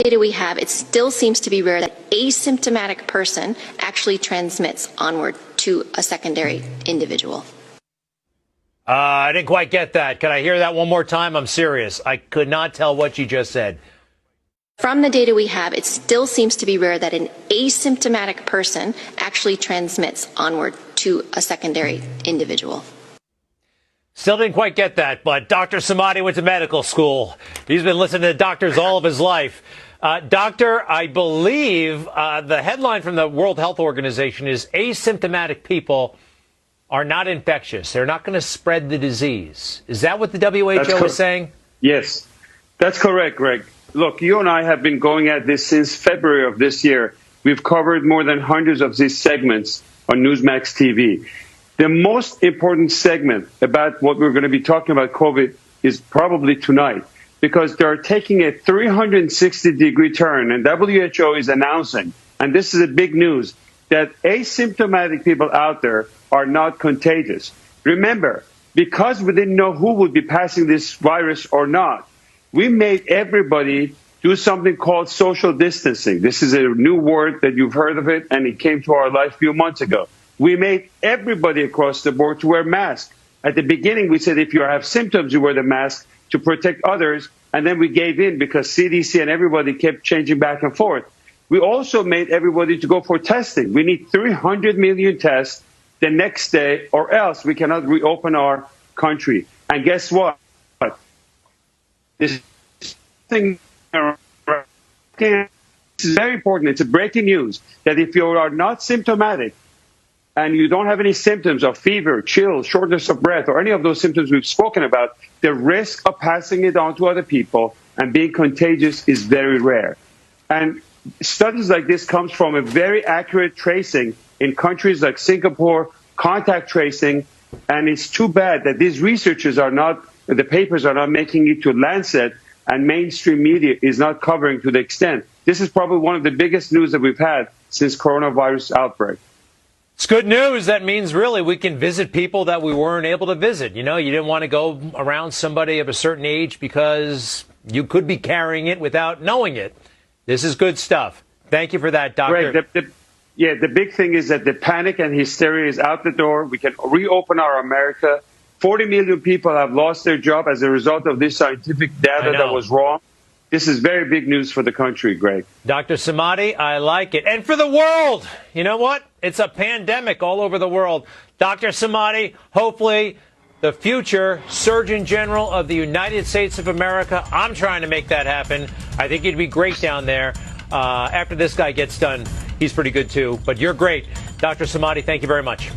data we have, it still seems to be rare that asymptomatic person actually transmits onward to a secondary individual. I didn't quite get that. Can I hear that one more time? I'm serious. I could not tell what you just said. From the data we have, it still seems to be rare that an asymptomatic person actually transmits onward to a secondary individual. Still didn't quite get that, but Dr. Samadi went to medical school. He's been listening to doctors all of his life. Doctor, I believe the headline from the World Health Organization is asymptomatic people are not infectious. They're not going to spread the disease. Is that what the WHO is saying? Yes, that's correct, Greg. Look, you and I have been going at this since February of this year. We've covered more than hundreds of these segments on Newsmax TV. The most important segment about what we're going to be talking about COVID is probably tonight, because they're taking a 360-degree turn, and WHO is announcing, and this is a big news, that asymptomatic people out there are not contagious. Remember, because we didn't know who would be passing this virus or not, we made everybody do something called social distancing. This is a new word that you've heard of it, and it came to our life a few months ago. We made everybody across the board to wear masks. At the beginning, we said if you have symptoms, you wear the mask to protect others, and then we gave in because CDC and everybody kept changing back and forth. We also made everybody to go for testing. We need 300 million tests the next day, or else we cannot reopen our country. And guess what? This thing is very important. It's a breaking news that if you are not symptomatic and you don't have any symptoms of fever, chills, shortness of breath, or any of those symptoms we've spoken about, the risk of passing it on to other people and being contagious is very rare. And studies like this comes from a very accurate tracing in countries like Singapore, contact tracing, and it's too bad that these researchers are not, the papers are not making it to Lancet, and mainstream media is not covering to the extent. This is probably one of the biggest news that we've had since coronavirus outbreak. It's good news. That means really we can visit people that we weren't able to visit. You know, you didn't want to go around somebody of a certain age because you could be carrying it without knowing it. This is good stuff. Thank you for that, Doctor. Greg, the big thing is that the panic and hysteria is out the door. We can reopen our America. 40 million people have lost their job as a result of this scientific data that was wrong. This is very big news for the country, Greg. Dr. Samadi, I like it. And for the world, you know what? It's a pandemic all over the world. Dr. Samadi, hopefully the future Surgeon General of the United States of America. I'm trying to make that happen. I think you'd be great down there. After this guy gets done, he's pretty good too. But you're great. Dr. Samadi, thank you very much.